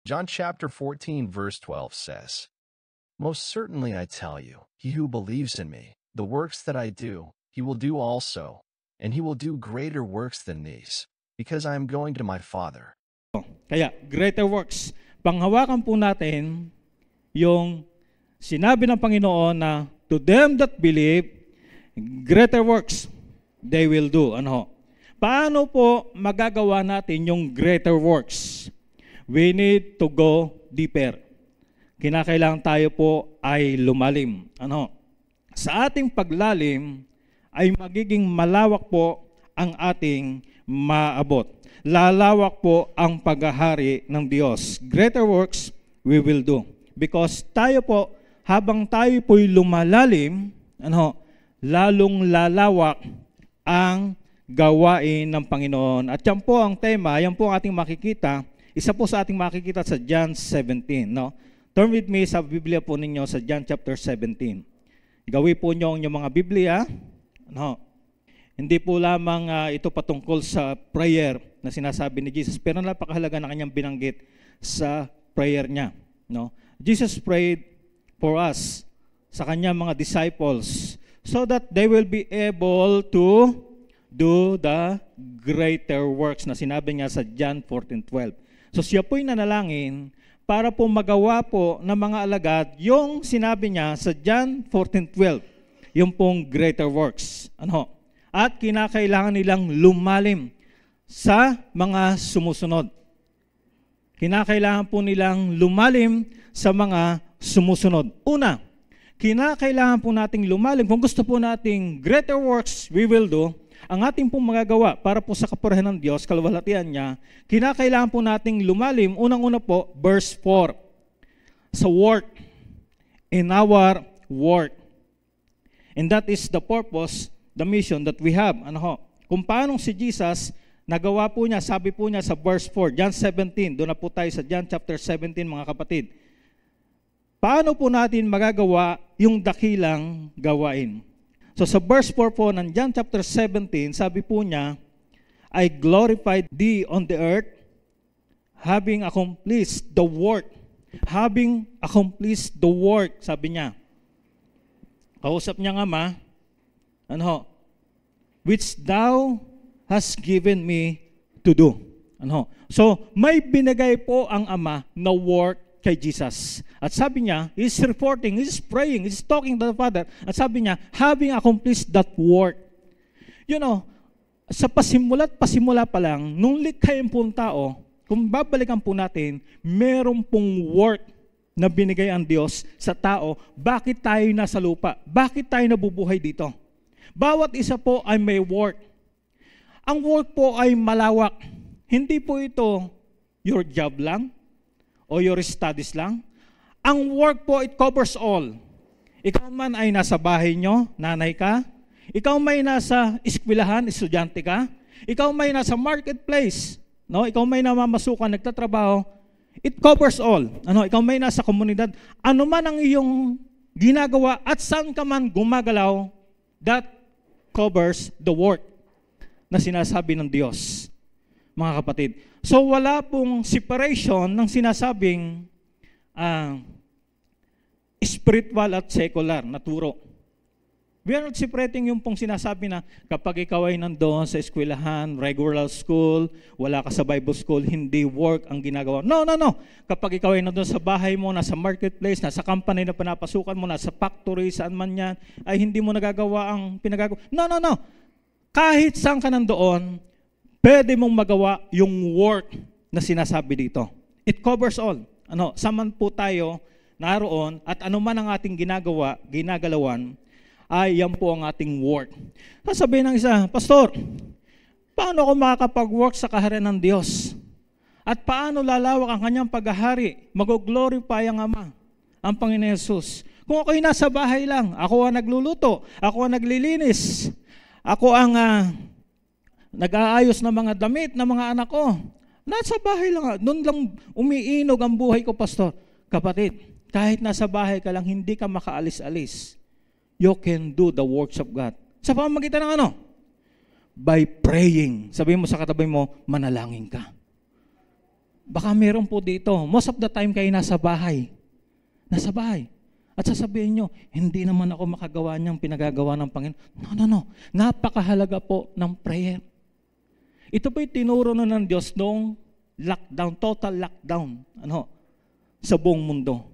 John chapter 14 verse 12 says, "Most certainly I tell you, he who believes in me, the works that I do, he will do also, and he will do greater works than these, because I am going to my Father." Kaya, greater works. Panghawakan po natin yung sinabi ng Panginoon na, to them that believe, greater works they will do. Ano? Paano po magagawa natin yung greater works? We need to go deeper. Kinakailangan tayo po ay lumalim. Ano? Sa ating paglalim ay magiging malawak po ang ating maabot. Lalawak po ang paghahari ng Diyos. Greater works we will do. Because tayo po, habang tayo po'y lumalalim, lalong lalawak ang gawain ng Panginoon. At yan po ang tema, yan po ang ating makikita. Isa po sa ating makikita sa John 17. No? Turn with me sa Biblia po ninyo sa John chapter 17. Gawin po nyo ang inyong mga Biblia. Hindi po lamang ito patungkol sa prayer na sinasabi ni Jesus, pero napakahalaga na kanyang binanggit sa prayer niya. No? Jesus prayed for us, sa kanyang mga disciples, so that they will be able to do the greater works na sinabi niya sa John 14:12. So siya po'y nanalangin para po magawa po ng mga alagad yung sinabi niya sa John 14:12, yung pong greater works. At kinakailangan nilang lumalim sa mga sumusunod. Kinakailangan po nilang lumalim sa mga sumusunod. Una, kinakailangan po nating lumalim. Kung gusto po nating greater works we will do, ang ating pong magagawa para po sa kapurihan ng Diyos, kalwalhatian niya, kinakailangan po nating lumalim. Unang-una po, verse 4. Sa work, in our work. And that is the purpose, the mission that we have. Kung paano si Jesus, nagawa po niya, sabi po niya sa verse 4, John 17, doon na po tayo sa John chapter 17 mga kapatid. Paano po natin magagawa yung dakilang gawain? So sa verse 4 po ng John chapter 17, sabi po niya, I glorified thee on the earth, having accomplished the work. Having accomplished the work, sabi niya. Kausap niya nga which thou hast given me to do. So may binigay po ang Ama na work kay Jesus. At sabi niya, he's reporting, he's praying, he's talking to the Father. At sabi niya, having accomplished that work. Sa pasimula pa lang, nung likhain pong tao, kung babalikan po natin, meron pong work na binigay ang Diyos sa tao. Bakit tayo nasa lupa? Bakit tayo nabubuhay dito? Bawat isa po ay may work. Ang work po ay malawak. Hindi po ito your job lang, o your studies lang. Ang work po, it covers all. Ikaw man ay nasa bahay nyo, nanay ka. Ikaw may nasa eskwelahan, estudyante ka. Ikaw may nasa marketplace. Ikaw may namamasukan, nagtatrabaho. It covers all. Ikaw may nasa komunidad. Ano man ang iyong ginagawa at saan ka man gumagalaw, that covers the work na sinasabi ng Diyos. Mga kapatid. So wala pong separation ng sinasabing spiritual at secular na turo. We are not separating yung pong sinasabi na kapag ikaw ay nandoon sa eskwelahan, regular school, wala ka sa Bible school, hindi work ang ginagawa. No. Kapag ikaw ay nandoon sa bahay mo, nasa marketplace, nasa company na pinapasukan mo, nasa factory, saan man yan, ay hindi mo nagagawa ang pinagagawa. No. Kahit saan ka nandoon, pwede mong magawa yung work na sinasabi dito. It covers all. Saan po tayo naroon at ano man ang ating ginagalawan, ay yan po ang ating work. Sasabihin ng isa, Pastor, paano ako makakapag-work sa kaharian ng Diyos? At paano lalawak ang kanyang paghahari? Mag-glorify ang Ama, ang Panginoon Jesus. Kung ako'y nasa bahay lang, ako ang nagluluto, ako ang naglilinis, ako ang nag-aayos ng mga damit ng mga anak ko. Nasa bahay lang, doon lang umiinog ang buhay ko, Pastor. Kapatid, kahit nasa bahay ka lang, hindi ka makaalis-alis. You can do the works of God. Sa pamamagitan ng By praying. Sabihin mo sa katabi mo, manalangin ka. Baka meron po dito. Most of the time kayo nasa bahay. Nasa bahay. At sasabihin nyo, hindi naman ako makagawa niyang pinagagawa ng Panginoon. No. Napakahalaga po ng prayer. Ito po'y tinuro na ng Diyos noong lockdown, total lockdown, sa buong mundo.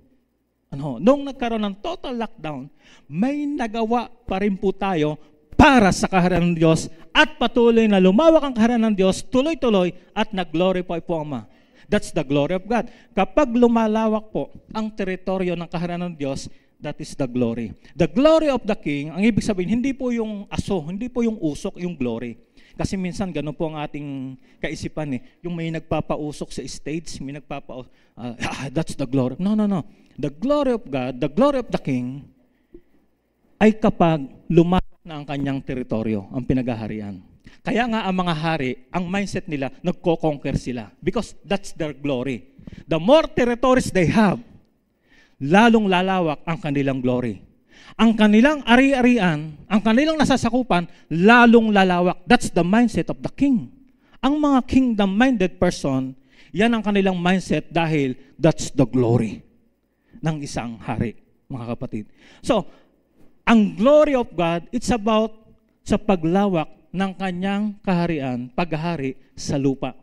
Noong nagkaroon ng total lockdown, may nagawa pa rin po tayo para sa kaharian ng Diyos at patuloy na lumawak ang kaharian ng Diyos, tuloy-tuloy at nag-glorify po ang Ama. That's the glory of God. Kapag lumalawak po ang teritoryo ng kaharian ng Diyos, that is the glory. The glory of the King, ang ibig sabihin, hindi po yung aso, hindi po yung usok, yung glory. Kasi minsan ganun po ang ating kaisipan yung may nagpapausok sa stage, may that's the glory. No. The glory of God, the glory of the King, ay kapag lumawak na ang kanyang teritoryo, ang pinagaharian. Kaya nga ang mga hari, ang mindset nila, nagko-conquer sila. Because that's their glory. The more territories they have, lalong lalawak ang kanilang glory. Ang kanilang ari-arian, ang kanilang nasasakupan, lalong lalawak. That's the mindset of the king. Ang mga kingdom-minded person, yan ang kanilang mindset dahil that's the glory ng isang hari, mga kapatid. So, ang glory of God, it's about sa paglawak ng kanyang kaharian, paghahari sa lupa.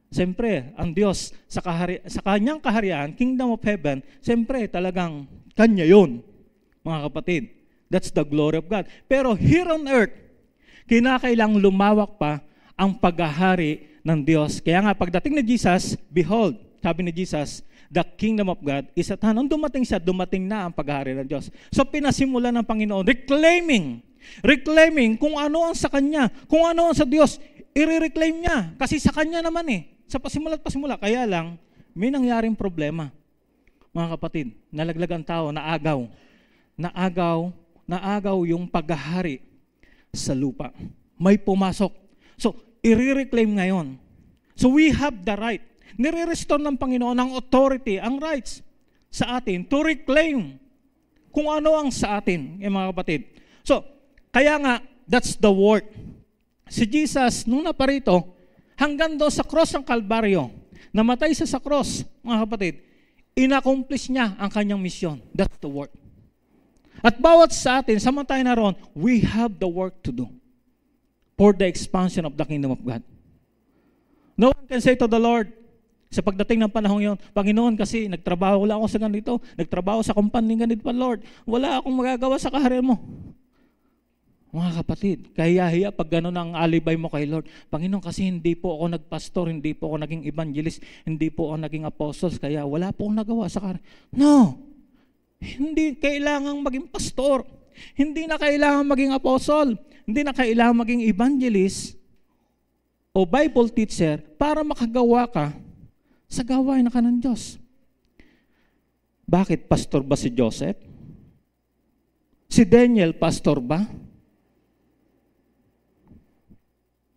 Siyempre, ang Diyos sa kanyang kaharian, kingdom of heaven, siyempre talagang kanya yun, mga kapatid. That's the glory of God. Pero here on earth, kinakailang lumawak pa ang paghahari ng Diyos. Kaya nga, pagdating ni Jesus, behold, sabi ni Jesus, the kingdom of God is at hand. Nung dumating siya, dumating na ang paghahari ng Diyos. So pinasimulan ng Panginoon, reclaiming kung ano ang sa Kanya, kung ano ang sa Diyos, i-reclaim niya. Kasi sa Kanya naman sa pasimula. Kaya lang, may nangyaring problema. Mga kapatid, nalaglag ang tao, naagaw yung paghahari sa lupa. May pumasok. So, i-reclaim ngayon. So we have the right. Nire-restore ng Panginoon ang authority, ang rights sa atin to reclaim kung ano ang sa atin, mga kapatid. So, kaya nga, that's the work. Si Jesus, nung naparito, hanggang doon sa cross ng Kalbaryo, namatay siya sa cross, mga kapatid, inaccomplish niya ang kanyang misyon. That's the work. At bawat sa atin, samantay na roon, we have the work to do for the expansion of the kingdom of God. No one can say to the Lord, sa pagdating ng panahon yon, Panginoon, kasi nagtrabaho lang ako sa ganito, nagtrabaho sa company ganito pa, Lord, wala akong magagawa sa kaharian mo. Mga kapatid, kahiya-hiya pag gano'n ang alibay mo kay Lord. Panginoon, kasi hindi po ako nagpastor, hindi po ako naging evangelist, hindi po ako naging apostles, kaya wala po akong nagawa sa kaharian. No! Hindi kailangang maging pastor. Hindi na kailangan maging apostle. Hindi na kailangan maging evangelist o Bible teacher para makagawa ka sa gawain na ng Diyos. Bakit? Pastor ba si Joseph? Si Daniel, pastor ba?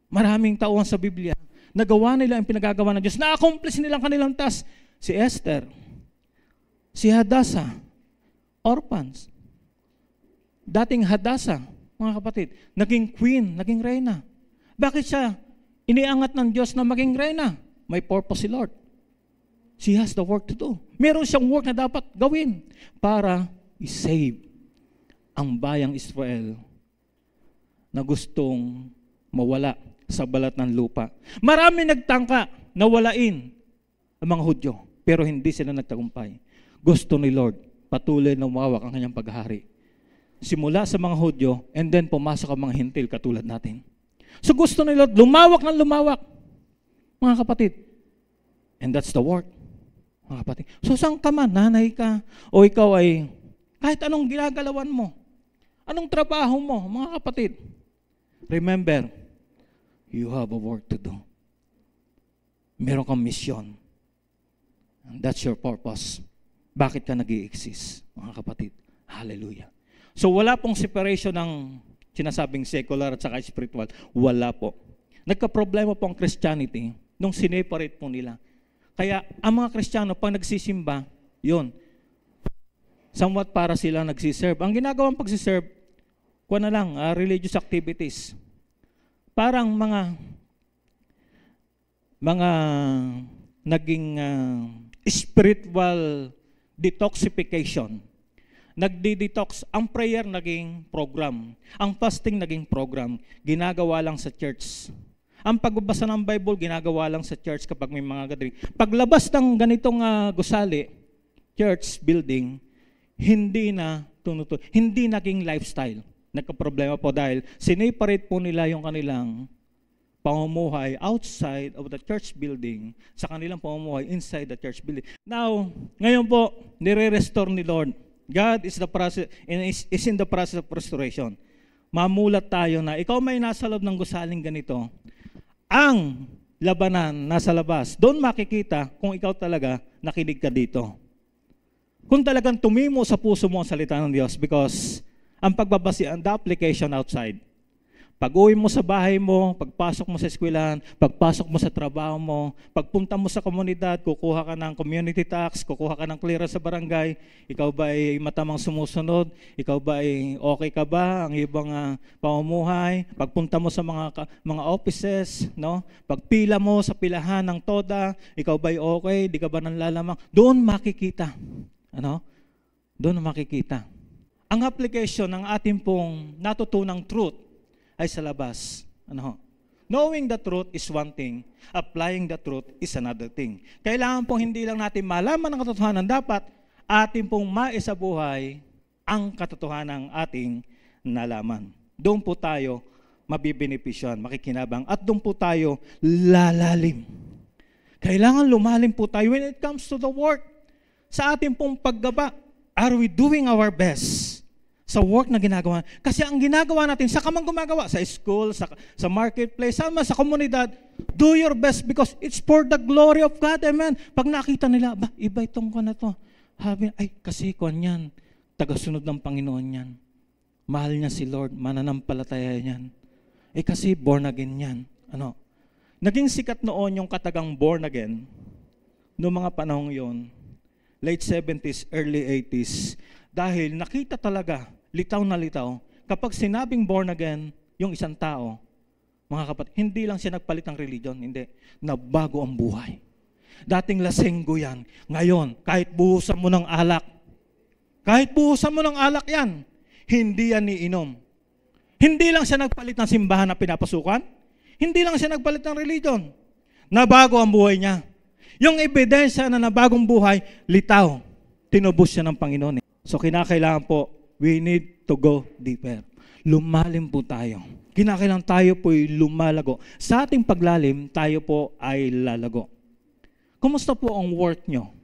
Maraming tauhan sa Biblia, nagawa nila ang pinagagawa ng Diyos. Na-accomplish nilang kanilang task. Si Esther, si Hadassah, orphans. Dating Hadassah, mga kapatid, naging queen, naging reyna. Bakit siya iniangat ng Diyos na maging reyna? May purpose si Lord. She has the work to do. Meron siyang work na dapat gawin para i-save ang bayang Israel na gustong mawala sa balat ng lupa. Marami nagtangka na walain ang mga Hudyo, pero hindi sila nagtagumpay. Gusto ni Lord patuloy na umawak ang kanyang paghahari. Simula sa mga Hudyo, and then pumasok ang mga Hintil katulad natin. So gusto ni Lord lumawak ng lumawak, mga kapatid. And that's the work, mga kapatid. So saan ka man, nanay ka, o ikaw ay kahit anong ginagalawan mo, anong trabaho mo, mga kapatid, remember, you have a work to do. Meron kang misyon. And that's your purpose. Bakit ka nag-i-exist, mga kapatid? Hallelujah. So wala pong separation ng sinasabing secular at saka spiritual. Wala po. Nagka-problema po ang Christianity nung sineparate po nila. Kaya ang mga Kristiyano, pag nagsisimba, yun, somewhat para sila nagsiserve. Ang ginagawang pagsiserve, kuha na lang, religious activities. Parang mga mga naging spiritual detoxification. Nagdi-detox. Ang prayer naging program. Ang fasting naging program. Ginagawa lang sa church. Ang pagbabasa ng Bible, ginagawa lang sa church kapag may mga gathering. Paglabas ng ganitong gusali, church building, hindi na tunutun. Hindi naging lifestyle. Nagka-problema po dahil sineparate po nila yung kanilang pamumuhay outside of the church building sa kanilang pamumuhay inside the church building. Now, ngayon po, nire-restore ni Lord. God is in the process of restoration. Mamulat tayo na ikaw may nasa loob ng gusaling ganito. Ang labanan nasa labas. Doon makikita kung ikaw talaga nakinig ka dito. Kung talagang tumimo sa puso mo ang salita ng Diyos, because ang pagbabasihan, the application outside. Pag-uwi mo sa bahay mo, pagpasok mo sa eskwelahan, pagpasok mo sa trabaho mo, pagpunta mo sa komunidad, kukuha ka ng community tax, kukuha ka ng clearance sa barangay, ikaw ba ay matamang sumusunod? Ikaw ba ay okay ka ba? Ang ibang pamumuhay, pagpunta mo sa mga offices, no? Pagpila mo sa pilahan ng TODA, ikaw ba ay okay? Di ka ba nanlalamang? Doon makikita. Ano? Doon makikita. Ang application ng ating pong natutunang truth ay sa labas. Ano? Knowing the truth is one thing, applying the truth is another thing. Kailangan pong hindi lang natin malaman ang katotohanan, dapat ating pong maisabuhay ang katotohanan ng ating nalaman. Doon po tayo mabibenepisyon, makikinabang, at doon po tayo lalalim. Kailangan lumalim po tayo when it comes to the work. Sa ating pong paggaba, are we doing our best sa work na ginagawa? Kasi ang ginagawa natin, sa kamang gumagawa, sa school, sa marketplace, sa komunidad, do your best because it's for the glory of God. Amen. Pag nakita nila, iba itong ko na to. Ay, kasi kuwan yan. Tagasunod ng Panginoon yan. Mahal niya si Lord, mananampalataya yan. Kasi born again yan. Ano? Naging sikat noon yung katagang born again, noong mga panahong yon, late 70s, early 80s, dahil nakita talaga, litaw na litaw, kapag sinabing born again, yung isang tao, mga kapatid, hindi lang siya nagpalit ng religion, hindi. Nabago ang buhay. Dating lasenggo yan. Ngayon, kahit buhusan mo ng alak yan, hindi yan iinom. Hindi lang siya nagpalit ng simbahan na pinapasukan, hindi lang siya nagpalit ng religion. Nabago ang buhay niya. Yung ebidensya na nabagong buhay, litaw. Tinubos siya ng Panginoon. So kinakailangan po, we need to go deeper. Lumalim po tayo. Kinakailangan tayo po'y lumalago. Sa ating paglalim, tayo po ay lalago. Kumusta po ang work nyo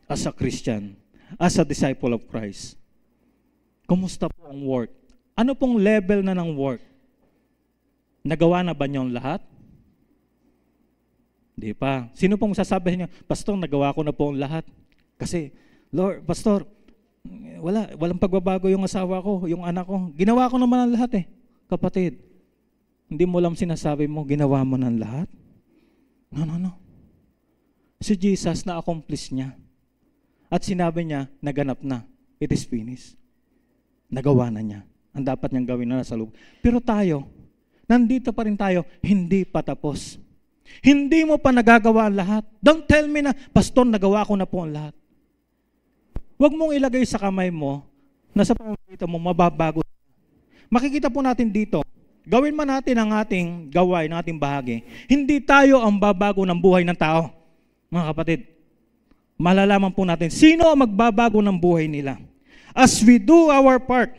as a Christian, as a disciple of Christ? Kumusta po ang work? Ano pong level na ng work? Nagawa na ba nyo lahat? Hindi pa. Sino pong sasabi niyo, Pastor, nagawa ko na po ang lahat. Kasi, Lord, Pastor, walang pagbabago yung asawa ko, yung anak ko. Ginawa ko naman ang lahat Kapatid, hindi mo lang sinasabi mo, ginawa mo ng lahat? No. Si Jesus, na-accomplish niya. At sinabi niya, naganap na. It is finished. Nagawa na niya. Ang dapat niyang gawin na nasa loob. Pero tayo, nandito pa rin tayo, hindi pa tapos. Hindi mo pa nagagawa ang lahat. Don't tell me na, Pastor, nagawa ko na po ang lahat. Huwag mong ilagay sa kamay mo na sa pamamagitan mo mababago. Makikita po natin dito, gawin man natin ang ating gawain, ang ating bahagi. Hindi tayo ang babago ng buhay ng tao. Mga kapatid, malalaman po natin sino ang magbabago ng buhay nila. As we do our part,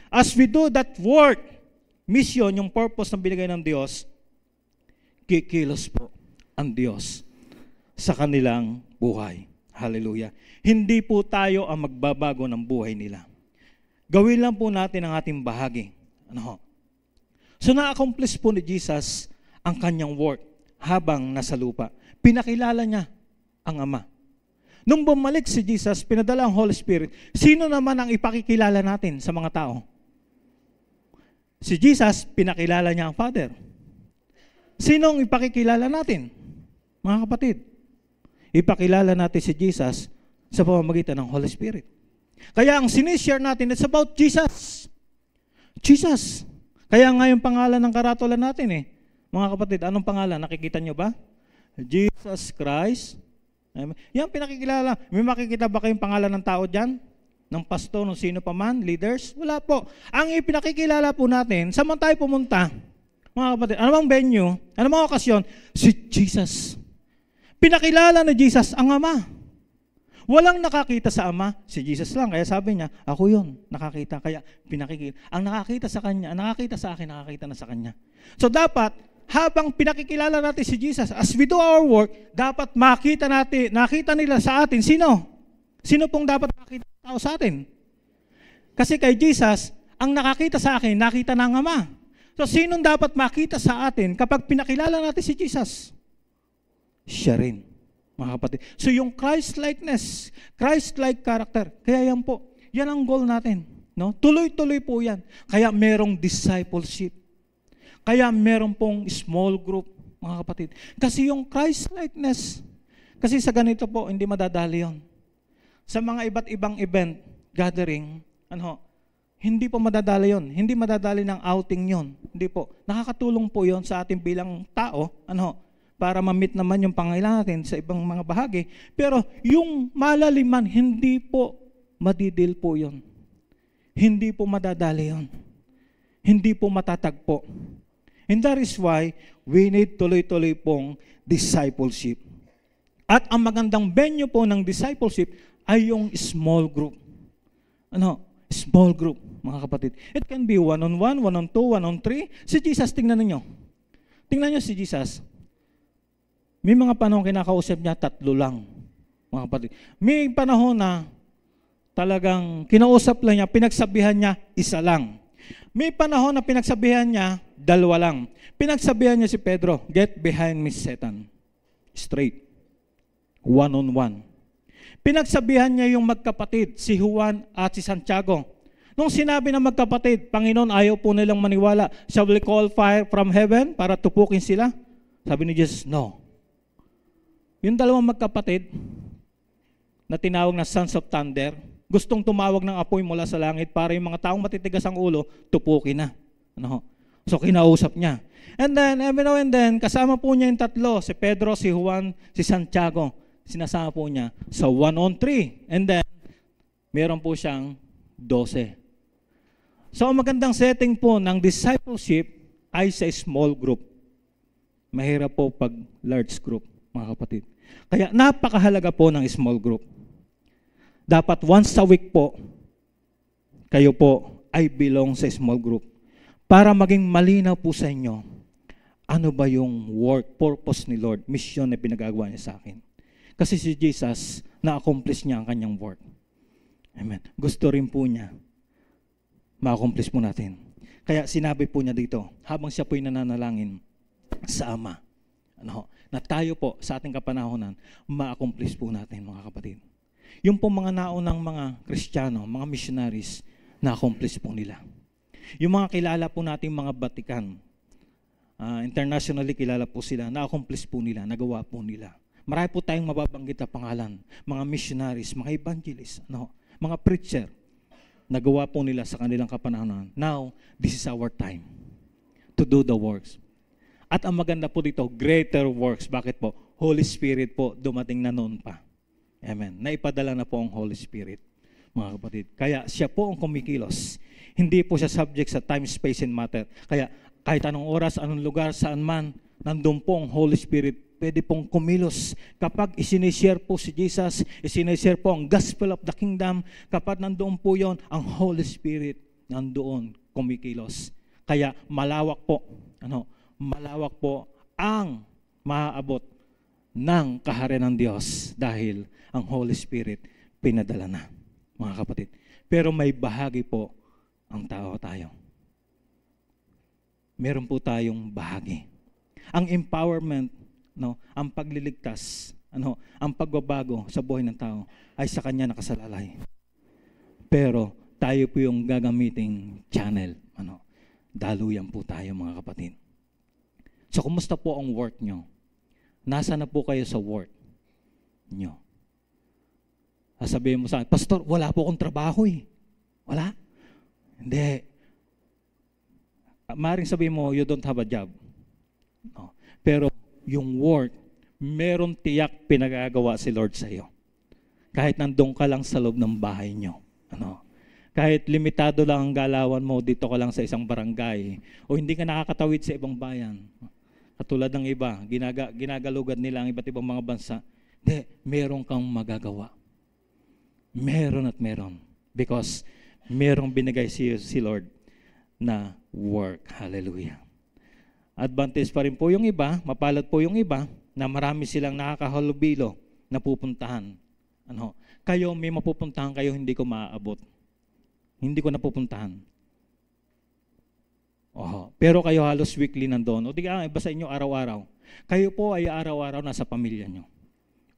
as we do that work, mission, yung purpose na binigay ng Diyos, kikilos po ang Diyos sa kanilang buhay. Hallelujah. Hindi po tayo ang magbabago ng buhay nila. Gawin lang po natin ang ating bahagi. Ano? So na-accomplish po ni Jesus ang kanyang work habang nasa lupa. Pinakilala niya ang Ama. Nung bumalik si Jesus, pinadala ang Holy Spirit. Sino naman ang ipakikilala natin sa mga tao? Si Jesus, pinakilala niya ang Father. Sinong ipakikilala natin? Mga kapatid, ipakilala natin si Jesus sa pamamagitan ng Holy Spirit. Kaya ang sinishare natin, it's about Jesus. Jesus. Kaya nga yung pangalan ng karatulan natin Mga kapatid, anong pangalan? Nakikita nyo ba? Jesus Christ. Amen. Yan pinakikilala. May makikita ba kayong pangalan ng tao dyan? Ng pastor, ng sino pa man, leaders? Wala po. Ang ipinakikilala po natin, saan man tayo pumunta, mga kapatid, ano bang venue, ano bang okasyon? Si Jesus. Pinakilala na Jesus ang Ama. Walang nakakita sa Ama, si Jesus lang. Kaya sabi niya, ako yun, nakakita. Kaya pinakikilala. Ang nakakita sa Kanya, ang nakakita sa akin, nakakita na sa Kanya. So dapat, habang pinakikilala natin si Jesus, as we do our work, dapat makita nila sa atin, sino? Sino pong dapat makita ng tao sa atin? Kasi kay Jesus, ang nakakita sa akin, nakita ng Ama. So sinong dapat makita sa atin kapag pinakilala natin si Jesus? Siya rin, mga kapatid. So yung Christ-likeness, Christ-like character, kaya yan po, yan ang goal natin. No? Tuloy-tuloy po yan. Kaya merong discipleship. Kaya meron pong small group, mga kapatid. Kasi yung Christ-likeness, kasi sa ganito po, hindi madadali yun. Sa mga iba't ibang event, gathering, hindi po madadali yun. Hindi madadali ng outing yun. Hindi po. Nakakatulong po yun sa ating bilang tao, para ma-meet naman yung pangailangan natin sa ibang mga bahagi. Pero yung malaliman, hindi po madidil po yun. Hindi po madadali yun. Hindi po matatagpo. And that is why we need tuloy-tuloy pong discipleship. At ang magandang venue po ng discipleship ay yung small group. Small group, mga kapatid. It can be one-on-one, one-on-two, one-on-three. Si Jesus, tingnan ninyo. Tingnan nyo si Jesus. May mga panahon kinakausap niya, 3 lang, mga kapatid. May panahon na talagang kinausap lang niya, pinagsabihan niya, 1 lang. May panahon na pinagsabihan niya, 2 lang. Pinagsabihan niya si Pedro, get behind me, Satan. Straight. One-on-one. Pinagsabihan niya yung magkapatid, si Juan at si Santiago. Nung sinabi ng magkapatid, Panginoon, ayaw po nilang maniwala. Shall we call fire from heaven para tupukin sila? Sabi ni Jesus, no. Yung 2 magkapatid na tinawag na sons of thunder, gustong tumawag ng apoy mula sa langit para yung mga taong matitigas ang ulo, tupukin na. So kinausap niya. And then, kasama po niya yung 3, si Pedro, si Juan, si Santiago. Sinasama po niya sa 1-on-3. And then, meron po siyang 12. So ang magandang setting po ng discipleship ay sa small group. Mahirap po pag large group, mga kapatid. Kaya napakahalaga po ng small group. Dapat once a week po, kayo po ay belong sa small group. Para maging malinaw po sa inyo, ano ba yung work, purpose ni Lord, mission na pinagagawa niya sa akin. Kasi si Jesus, na-accomplish niya ang kanyang work. Amen. Gusto rin po niya, ma-accomplish po natin. Kaya sinabi po niya dito, habang siya po'y nananalangin sa Ama, na tayo po sa ating kapanahonan, ma-accomplish po natin, mga kapatid. Yung po mga naunang mga Kristiyano, mga missionaries, na-accomplish po nila. Yung mga kilala po nating mga Batikan, internationally kilala po sila, na-accomplish po nila, nagawa po nila. Marami po tayong mababanggit na pangalan, mga missionaries, mga evangelists, mga preacher, nagawa po nila sa kanilang kapanahonan. Now, this is our time to do the works. At ang maganda po dito, greater works. Bakit po? Holy Spirit po, dumating na noon pa. Amen. Naipadala na po ang Holy Spirit, mga kapatid. Kaya siya po ang kumikilos. Hindi po siya subject sa time, space, and matter. Kaya kahit anong oras, anong lugar, saan man, nandun po ang Holy Spirit, pwede pong kumilos. Kapag isinishare po si Jesus, isinishare po ang gospel of the kingdom, kapag nandoon po yon, ang Holy Spirit nandoon kumikilos. Kaya malawak po, malawak po ang maaabot ng kaharian ng Diyos dahil ang Holy Spirit pinadala na, mga kapatid. Pero may bahagi po ang tayo. Meron po tayong bahagi. Ang empowerment, ang pagliligtas, ang pagbabago sa buhay ng tao ay sa Kanya nakasalalay. Pero tayo po yung gagamiting channel. Daluyan po tayo, mga kapatid. So, kumusta po ang work nyo? Nasa na po kayo sa work nyo? Sabihin mo sa akin, Pastor, wala po akong trabaho eh. Wala? Hindi. Maring sabihin mo, you don't have a job. No. Pero yung work, meron tiyak pinagagawa si Lord sa iyo. Kahit nandun ka lang sa loob ng bahay nyo. Ano? Kahit limitado lang ang galawan mo, dito ka lang sa isang barangay, o hindi ka nakakatawid sa ibang bayan. Katulad ng iba, ginagalugad nila ang iba't ibang mga bansa. Hindi, meron kang magagawa. Meron at meron. Because merong binigay si Lord na work. Hallelujah. Advantage pa rin po yung iba, mapalad po yung iba, na marami silang nakakahalubilo na pupuntahan. Ano? Kayo, may mapupuntahan kayo, hindi ko maaabot. Hindi ko napupuntahan. Pero kayo halos weekly nandoon. O di ka, iba sa inyo araw-araw. Kayo po ay araw-araw nasa pamilya nyo.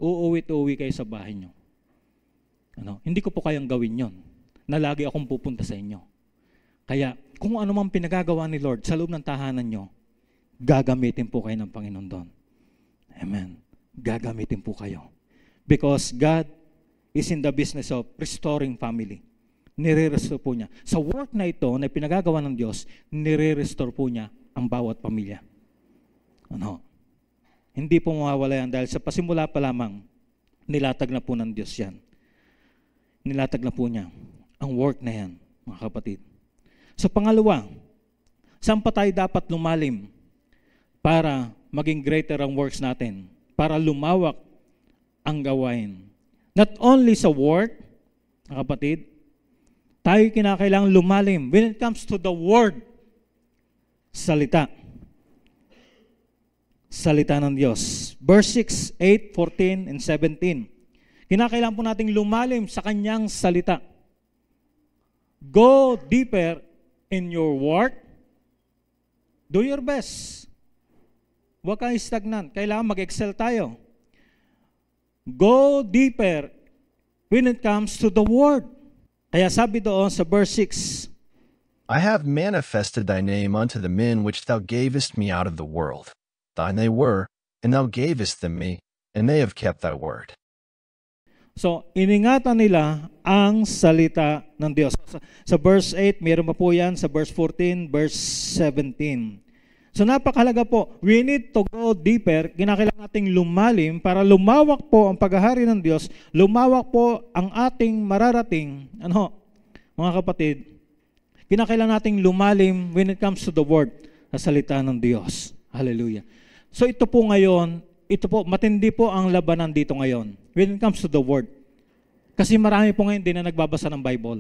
Uuwi kayo sa bahay nyo. Ano? Hindi ko po kayang gawin yon na lagi akong pupunta sa inyo. Kaya, kung ano mang pinagagawa ni Lord sa loob ng tahanan nyo, gagamitin po kayo ng Panginoon doon. Amen. Gagamitin po kayo. Because God is in the business of restoring family. Nire-restore po niya. Sa work na ito, na pinagagawa ng Diyos, nire-restore po niya ang bawat pamilya. Ano? Hindi po mawawala yan dahil sa pasimula pa lamang, nilatag na po ng Diyos yan. Nilatag na po niya ang work na yan, mga kapatid. So pangalawa, saan pa tayo dapat lumalim para maging greater ang works natin? Para lumawak ang gawain. Not only sa work, mga kapatid, tayo kinakailangang lumalim when it comes to the word, salita. Salita ng Diyos. Verse 6, 8, 14, and 17. Kinakailangan po nating lumalim sa kanyang salita. Go deeper in your work. Do your best. Huwag kang stagnant. Kailangan mag-excel tayo. Go deeper when it comes to the word. Kaya sabi doon sa verse 6, I have manifested thy name unto the men which thou gavest me out of the world. Thine they were, and thou gavest them me, and they have kept thy word. So, iningatan nila ang salita ng Diyos. Sa verse 8, mayroon pa po yan. Sa verse 14, verse 17. So, napakahalaga po. We need to go deeper. Kinakailangan nating lumalim para lumawak po ang paghahari ng Diyos. Lumawak po ang ating mararating. Ano, mga kapatid? Kinakailangan nating lumalim when it comes to the word, sa salita ng Diyos. Hallelujah. So, ito po ngayon, matindi po ang labanan dito ngayon when it comes to the word. Kasi marami po ngayon hindi na nagbabasa ng Bible.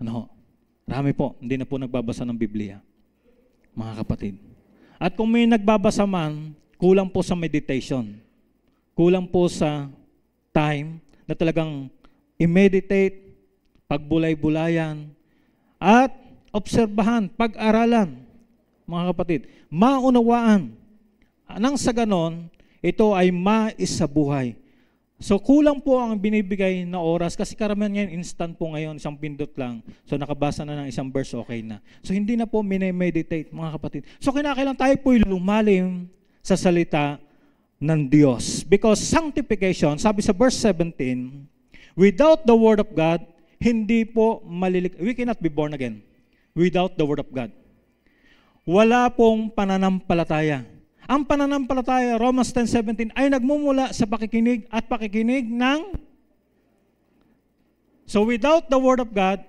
Ano? Marami po, hindi na po nagbabasa ng Biblia. Mga kapatid. At kung may nagbabasa man, kulang po sa meditation. Kulang po sa time na talagang i-meditate, pagbulay-bulayan, at obserbahan, pag-aralan. Mga kapatid, maunawaan. Nang sa ganon, ito ay maisabuhay. So kulang po ang binibigay na oras kasi karamihan ngayon instant po ngayon, isang pindot lang. So nakabasa na ng isang verse, okay na. So hindi na po mini-meditate, mga kapatid. So kinakailangan tayo po lumalim sa salita ng Diyos. Because sanctification, sabi sa verse 17, without the word of God, hindi po we cannot be born again without the word of God. Wala pong pananampalataya. Ang pananampalataya, Romans 10:17, ay nagmumula sa pakikinig at pakikinig ng... So without the word of God,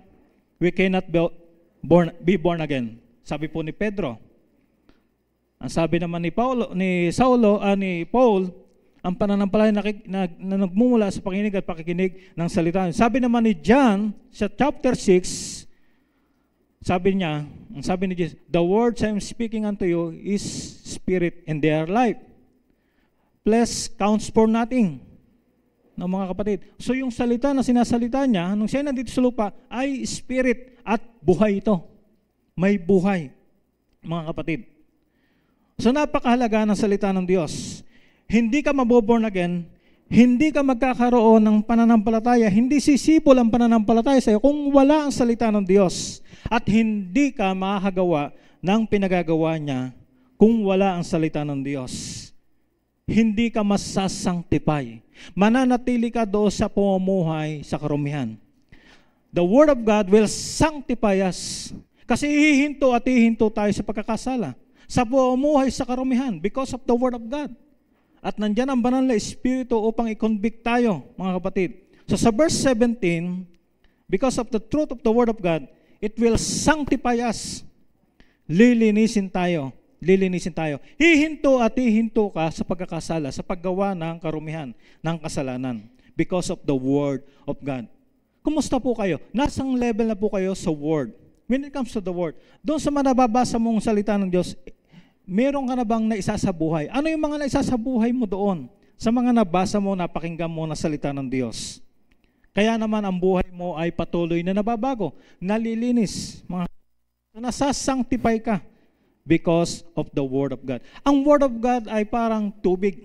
we cannot be born again. Sabi po ni Pedro. Ang sabi naman ni Paul, ang pananampalataya na nagmumula sa pakikinig at pakikinig ng salita. Sabi naman ni John sa chapter 6, sabi ni Jesus, the words I am speaking unto you is spirit and they are life. Flesh counts for nothing. No, mga kapatid. So yung salita na sinasalita niya, nung siya nandito sa lupa, ay spirit at buhay ito. May buhay, mga kapatid. So napakahalaga ng salita ng Diyos. Hindi ka maboborn again, hindi ka magkakaroon ng pananampalataya, hindi sisipol ang pananampalataya sa iyo kung wala ang salita ng Diyos. At hindi ka makakagawa ng pinagagawa niya kung wala ang salita ng Diyos. Hindi ka masasanctify. Mananatili ka doon sa pamumuhay sa karumihan. The Word of God will sanctify us. Kasi hihinto tayo sa pagkakasala. Sa pamumuhay sa karumihan because of the Word of God. At nandyan ang banal na Espiritu upang i-convict tayo, mga kapatid. So sa verse 17, because of the truth of the Word of God, it will sanctify us. Lilinisin tayo. Lilinisin tayo. Hihinto at hihinto ka sa pagkakasala, sa paggawa ng karumihan, ng kasalanan. Because of the Word of God. Kumusta po kayo? Nasang level na po kayo sa Word? When it comes to the Word, doon sa manababasa mong salita ng Diyos, meron ka na bang naisasabuhay? Ano yung mga naisasabuhay mo doon? Sa mga nabasa mo, napakinggan mo na salita ng Diyos. Kaya naman ang buhay mo ay patuloy na nababago, nalilinis. Nasasanctify ka because of the Word of God. Ang Word of God ay parang tubig.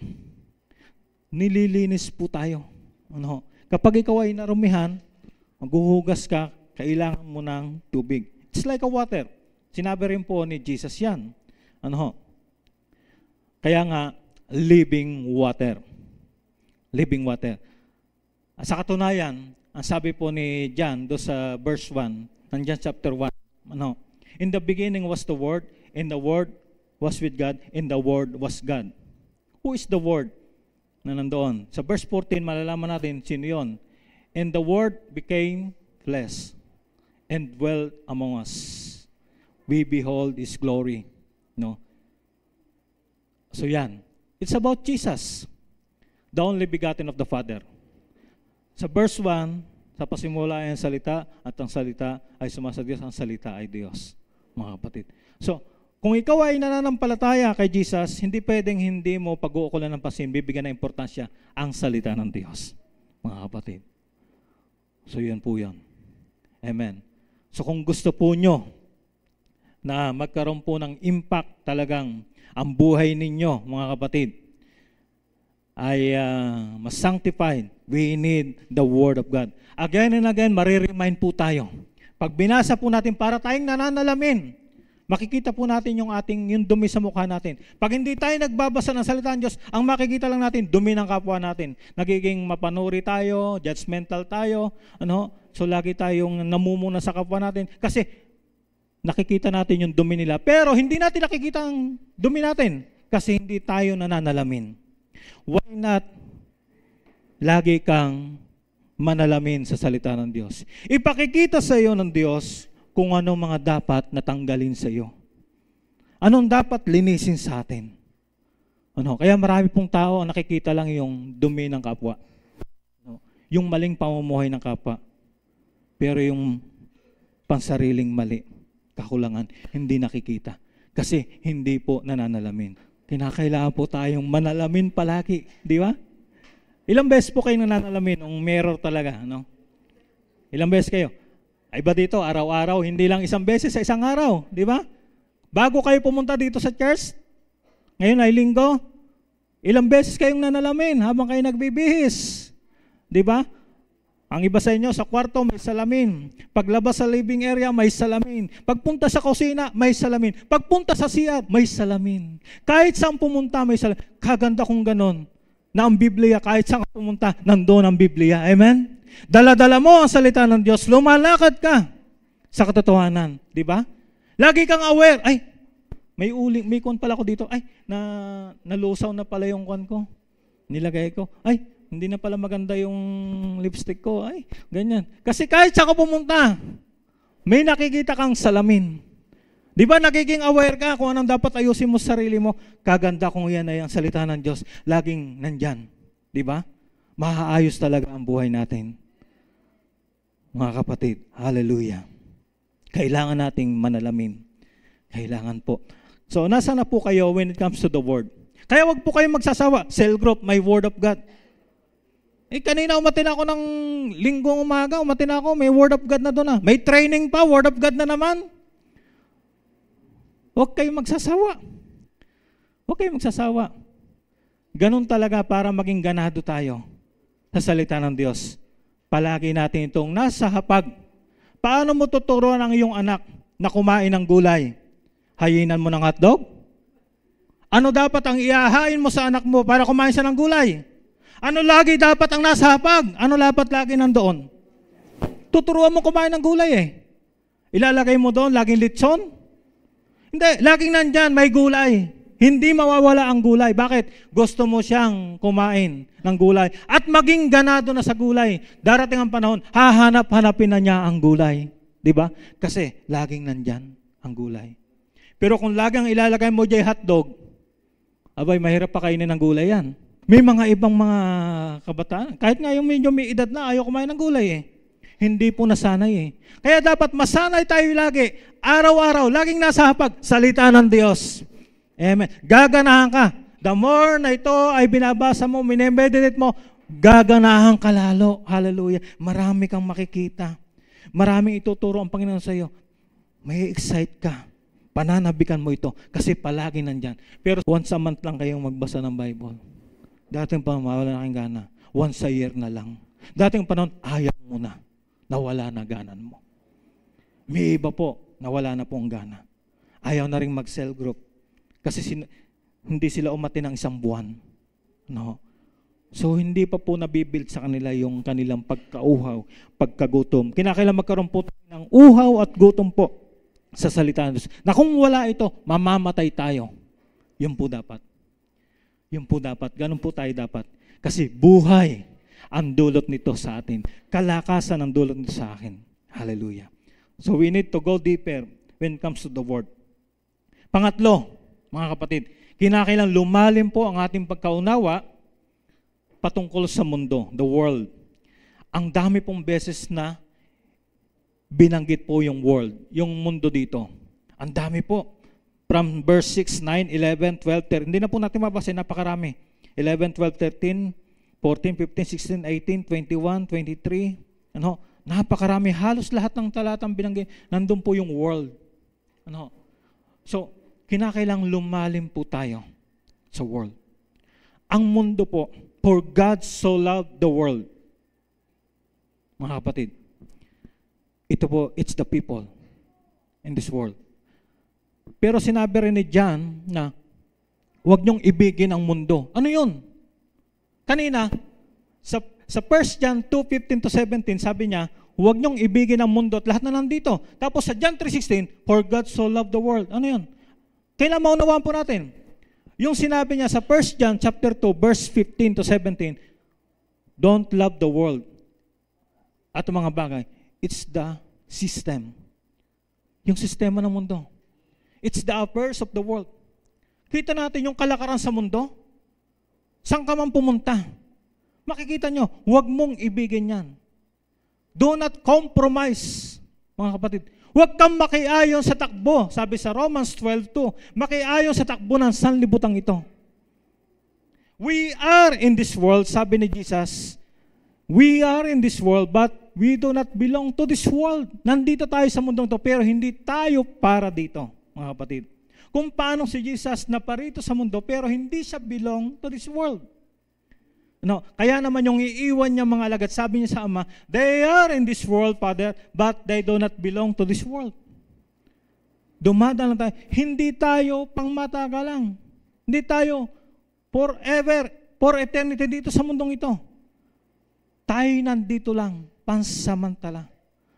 Nililinis po tayo. Ano? Kapag ikaw ay narumihan, maghuhugas ka, kailangan mo ng tubig. It's like a water. Sinabi rin po ni Jesus yan. Ano? Kaya nga, living water. Living water. Sa katunayan, ang sabi po ni John do sa verse 1, ng John chapter 1, ano? In the beginning was the Word, and the Word was with God, and the Word was God. Who is the Word na nandoon? Sa verse 14, malalaman natin sino yun. And the Word became flesh and dwelt among us. We behold His glory. No? So yan. It's about Jesus, the only begotten of the Father. Sa verse 1, sa pasimula ay ang salita, at ang salita ay sumasa Diyos, ang salita ay Diyos, mga kapatid. So, kung ikaw ay nananampalataya kay Jesus, hindi pwedeng hindi mo pag-uukulan ng pasin, bibigyan ng importansya ang salita ng Diyos, mga kapatid. So, yun po yun. Amen. So, kung gusto po nyo na magkaroon po ng impact talagang ang buhay ninyo, mga kapatid, ay mas sanctified, we need the Word of God. Again and again, mariremind po tayo. Pag binasa po natin, para tayong nananalamin, makikita po natin yung dumi sa mukha natin. Pag hindi tayo nagbabasa ng salita ng Diyos, ang makikita lang natin, dumi ng kapwa natin. Nagiging mapanuri tayo, judgmental tayo, ano? So lagi tayong namumuna sa kapwa natin. Kasi nakikita natin yung dumi nila. Pero hindi natin nakikita ang dumi natin kasi hindi tayo nananalamin. Why not lagi kang manalamin sa salita ng Diyos? Ipakikita sa iyo ng Diyos kung anong mga dapat natanggalin sa iyo. Anong dapat linisin sa atin. Ano? Kaya marami pong tao ang nakikita lang yung dumi ng kapwa. Yung maling pamumuhay ng kapwa. Pero yung pansariling mali, kakulangan, hindi nakikita. Kasi hindi po nananalamin. Kinakailangan po tayong manalamin palagi. Di ba? Ilang beses po kayo nananalamin nung mirror talaga, no? Ilang beses kayo? Ay ba dito, araw-araw, hindi lang isang beses sa isang araw, di ba? Bago kayo pumunta dito sa church, ngayon ay linggo, ilang beses kayong nanalamin habang kayo nagbibihis, di ba? Ang iba sa inyo, sa kwarto may salamin. Paglabas sa living area, may salamin. Pagpunta sa kusina, may salamin. Pagpunta sa CR, may salamin. Kahit saan pumunta, may salamin. Kaganda kung ganon, na ang Biblia, kahit saan pumunta, nandoon ang Biblia. Amen? Dala-dala mo ang salita ng Diyos, lumalakad ka sa katotohanan. Di ba? Lagi kang aware. Ay, may kon pala ko dito. Ay, nalusaw na pala yung kon ko. Nilagay ko. Ay, hindi na pala maganda yung lipstick ko. Ay, ganyan. Kasi kahit saan ka pumunta, may nakikita kang salamin. Di ba nagiging aware ka kung anong dapat ayusin mo sa sarili mo? Kaganda kung yan ay ang salita ng Diyos. Laging nandyan. Di ba? Mahaayos talaga ang buhay natin. Mga kapatid, hallelujah. Kailangan nating manalamin. Kailangan po. So, nasa na po kayo when it comes to the Word? Kaya wag po kayong magsasawa. Cell group, may Word of God. Kanina umatin ako ng linggong umaga, umatin ako, may Word of God na doon na. May training pa, Word of God na naman. Huwag kayong magsasawa. Huwag kayong magsasawa. Ganun talaga para maging ganado tayo sa salita ng Diyos. Palagi natin itong nasa hapag. Paano mo tuturuan ang iyong anak na kumain ng gulay? Hayinan mo ng hotdog? Ano dapat ang iahain mo sa anak mo para kumain siya ng gulay? Ano lagi dapat ang nasa hapag? Ano dapat lagi nandoon? Tuturuan mo kumain ng gulay eh. Ilalagay mo doon, laging litson? Hindi, laging nandyan, may gulay. Hindi mawawala ang gulay. Bakit? Gusto mo siyang kumain ng gulay at maging ganado na sa gulay. Darating ang panahon, hahanap-hanapin na niya ang gulay. Di ba? Kasi laging nandyan ang gulay. Pero kung laging ilalagay mo dyan hotdog, abay, mahirap pa kainin ng gulay yan. May mga ibang mga kabataan, kahit nga yung medyo may edad na, ayaw kumain ng gulay eh. Hindi po nasanay eh. Kaya dapat masanay tayo lagi, araw-araw, laging nasa hapag, salita ng Diyos. Amen. Gaganahan ka. The more na ito ay binabasa mo, minemeditate mo, gaganahan ka lalo. Hallelujah. Marami kang makikita. Maraming ituturo ang Panginoon sa iyo. May excite ka. Pananabikan mo ito kasi palagi nandyan. Pero once a month lang kayong magbasa ng Bible. Dating pa mawala na kayong gana. Once a year na lang. Dating panahon, ayaw mo na. Nawala na ganan mo. May iba po, nawala na po ang gana. Ayaw na rin mag-cell group. Kasi hindi sila umati ng isang buwan. No? So hindi pa po nabibuild sa kanila yung kanilang pagkauhaw, pagkagutom. Kinakailangan magkaroon po ng uhaw at gutom po sa salita ng Diyos. Na kung wala ito, mamamatay tayo. Yun po dapat. Yun po dapat. Ganun po tayo dapat. Kasi buhay ang dulot nito sa atin. Kalakasan ang dulot nito sa akin. Hallelujah. So we need to go deeper when it comes to the word. Pangatlo, mga kapatid, kinakailangan lumalim po ang ating pagkaunawa patungkol sa mundo, the world. Ang dami pong beses na binanggit po yung world, yung mundo dito. Ang dami po. From verse 6, 9, 11, 12, 13. Hindi na po natin mabasa, napakarami. 11, 12, 13, 14, 15, 16, 18, 21, 23. Napakarami. Halos lahat ng talatang binanggit, nandun po yung world. So, kinakailangang lumalim po tayo sa world. Ang mundo po, for God so loved the world. Mga kapatid, ito po, it's the people in this world. Pero sinabi rin ni John na huwag niyong ibigin ang mundo. Ano yun? Kanina, sa 1 John 2:15 to 17, sabi niya, huwag niyong ibigin ang mundo at lahat na nandito. Tapos sa John 3:16, for God so loved the world. Ano yun? Kailan maunawaan po natin? Yung sinabi niya sa 1 John chapter 2, verse 15 to 17, don't love the world at mga bagay. It's the system. Yung sistema ng mundo. It's the affairs of the world. Kita natin yung kalakaran sa mundo. Saan ka man pumunta? Makikita nyo, huwag mong ibigin yan. Do not compromise, mga kapatid. Huwag kang makiayon sa takbo. Sabi sa Romans 12:2, makiayon sa takbo ng sanlibutan ito. We are in this world, sabi ni Jesus, we are in this world, but we do not belong to this world. Nandito tayo sa mundong to, pero hindi tayo para dito, mga kapatid. Kung paano si Jesus na parito sa mundo, pero hindi siya belong to this world. Kaya naman yung iiwan niya mga alagad, sabi niya sa Ama, they are in this world, Father, but they do not belong to this world. Dumadaan lang tayo. Hindi tayo pangmatagalang. Hindi tayo forever, for eternity dito sa mundong ito. Tayo nandito lang, pansamantala.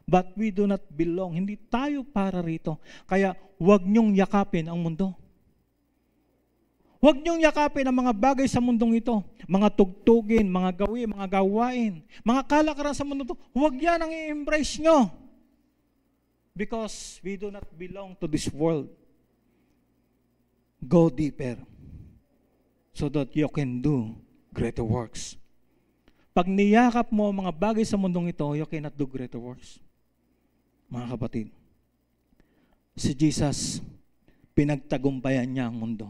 But we do not belong. Hindi tayo para rito. Kaya huwag niyong yakapin ang mundo. Huwag niyong yakapin ang mga bagay sa mundong ito. Mga tugtugin, mga gawin, mga gawain, mga kalakaran sa mundo ito. Huwag yan ang i-embrace nyo. Because we do not belong to this world. Go deeper so that you can do greater works. Pag niyakap mo ang mga bagay sa mundong ito, you cannot do greater works. Mga kapatid, si Jesus, pinagtagumpayan niya ang mundo.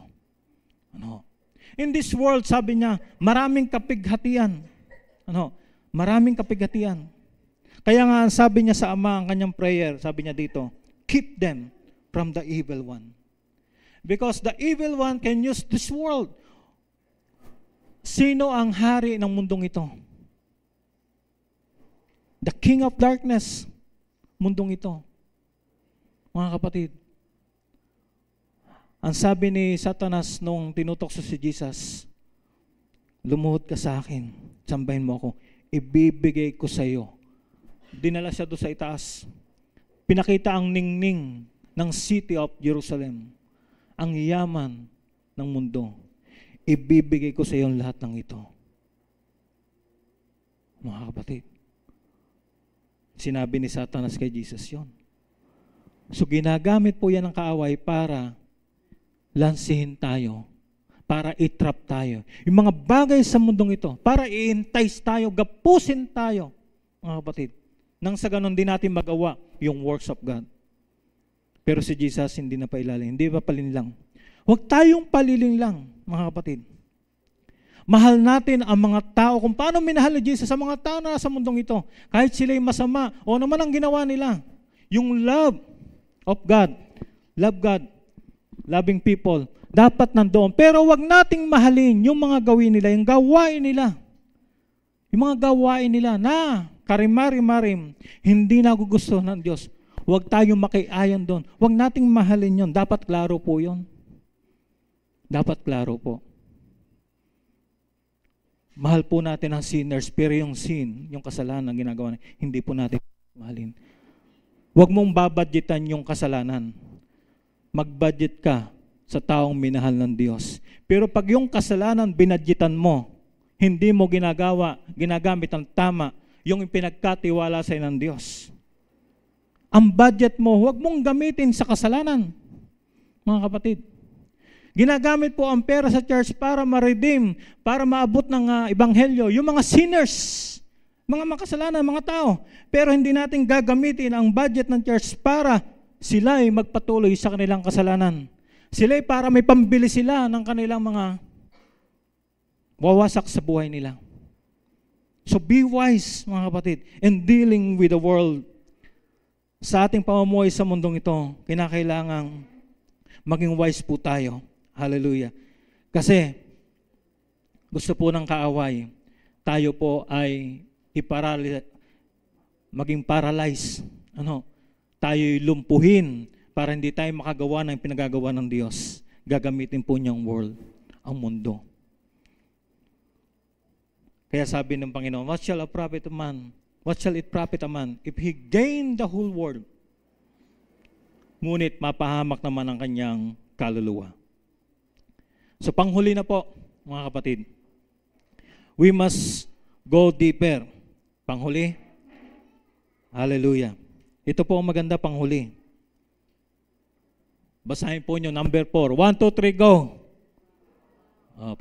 In this world, sabi niya, maraming kapighatian. Maraming kapighatian. Kaya nga, sabi niya sa Ama, ang kanyang prayer, sabi niya dito, keep them from the evil one. Because the evil one can use this world. Sino ang hari ng mundong ito? The king of darkness, mundong ito. Mga kapatid, ang sabi ni Satanas nung tinutokso si Jesus, lumuhod ka sa akin, sambahin mo ako, ibibigay ko sa iyo. Dinala siya doon sa itaas. Pinakita ang ningning ng city of Jerusalem. Ang yaman, ng mundo, ibibigay ko sa iyo lahat ng ito. Mga kapatid, sinabi ni Satanas kay Jesus yon. So ginagamit po yan ng kaaway para lansihin tayo, para i-trap tayo. Yung mga bagay sa mundong ito, para i-entice tayo, gapusin tayo, mga kapatid. Nang sa ganon din natin magawa yung works of God. Pero si Jesus hindi na pailalim, hindi pa palinlang. Huwag tayong palilinlang, mga kapatid. Mahal natin ang mga tao, kung paano minahal ni Jesus sa mga tao na sa mundong ito. Kahit sila'y masama, o naman ang ginawa nila. Yung love of God, loving people, dapat nandoon. Pero wag nating mahalin yung mga gawin nila, yung gawain nila. Yung mga gawain nila na karimari-marim, hindi nagugusto ng Diyos. Huwag tayong makiayan doon. Huwag nating mahalin yon. Dapat klaro po yon. Dapat klaro po. Mahal po natin ang sinners, pero yung sin, yung kasalanan na ginagawa natin, hindi po natin mahalin. Huwag mong babadgetan yung kasalanan. Mag-budget ka sa taong minahal ng Diyos. Pero pag yung kasalanan binadgetan mo, hindi mo ginagamit ang tama, yung pinagkatiwala sa ng Diyos. Ang budget mo, huwag mong gamitin sa kasalanan, mga kapatid. Ginagamit po ang pera sa church para ma-redeem, para maabot ng ebanghelyo, yung mga sinners, mga makasalanan, mga tao. Pero hindi natin gagamitin ang budget ng church para sila'y magpatuloy sa kanilang kasalanan. Sila'y para may pambili sila ng kanilang mga wawasak sa buhay nila. So be wise, mga kapatid, in dealing with the world. Sa ating pamumuhay sa mundong ito, kinakailangang maging wise po tayo. Hallelujah. Kasi gusto po ng kaaway, tayo po ay maging paralyzed. Tayo'y lumpuhin para hindi tayo makagawa ng pinagagawa ng Diyos. Gagamitin po niyang world, ang mundo. Kaya sabi ng Panginoon, what shall it profit a man if he gain the whole world? Ngunit mapahamak naman ang kanyang kaluluwa. So panghuli na po, mga kapatid. We must go deeper. Panghuli. Hallelujah. Ito po ang maganda panghuli. Basahin po nyo, number 4. 1, 2, 3, go.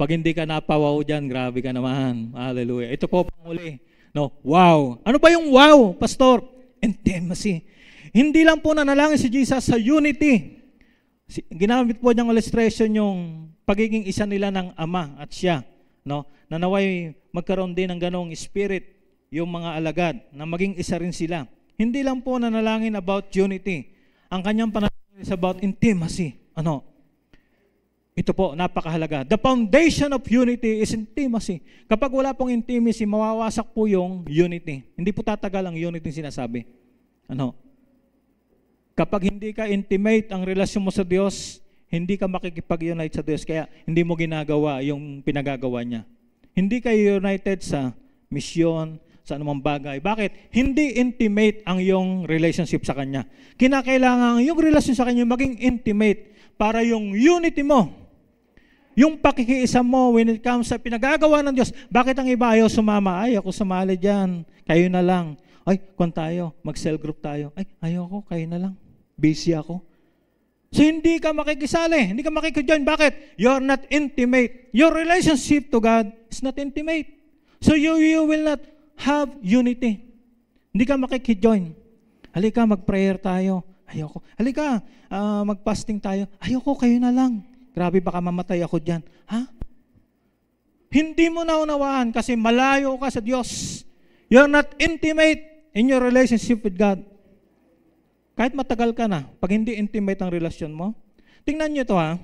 Pag hindi ka napawaw dyan, grabe ka naman. Hallelujah. Ito po panghuli. No, wow. Ano ba yung wow, Pastor? Intimacy. Hindi lang po nanalangin si Jesus sa unity. Ginamit po niyang illustration yung pagiging isa nila ng Ama at siya. No? Na naway magkaroon din ng ganong spirit yung mga alagad na maging isa rin sila. Hindi lang po nanalangin about unity. Ang kanyang panalangin is about intimacy. Ito po, napakahalaga. The foundation of unity is intimacy. Kapag wala pong intimacy, mawawasak po yung unity. Hindi po tatagal ang unity sinasabi. Kapag hindi ka intimate ang relasyon mo sa Diyos, hindi ka makikipag-unite sa Diyos. Kaya hindi mo ginagawa yung pinagagawa niya. Hindi kayo united sa misyon, sa anumang bagay. Bakit? Hindi intimate ang iyong relationship sa Kanya. Kinakailangan yung relasyon sa Kanya maging intimate para yung unity mo, yung pakikiisa mo when it comes sa pinagagawa ng Diyos. Bakit ang iba ayaw sumama? Ay, ako sumali dyan. Kayo na lang. Ay, kung tayo, mag-cell group tayo. Ay, ayoko, kayo na lang. Busy ako. So, hindi ka makikisali. Hindi ka makikjoin. Bakit? You're not intimate. Your relationship to God is not intimate. So, you will not have unity. Hindi ka makikjoin. Halika, mag-prayer tayo. Ayoko. Halika, mag-fasting tayo. Ayoko, kayo na lang. Grabe, baka mamatay ako dyan. Ha? Hindi mo naunawaan kasi malayo ka sa Diyos. You're not intimate in your relationship with God. Kahit matagal ka na, pag hindi intimate ang relasyon mo, tingnan nyo ito ha.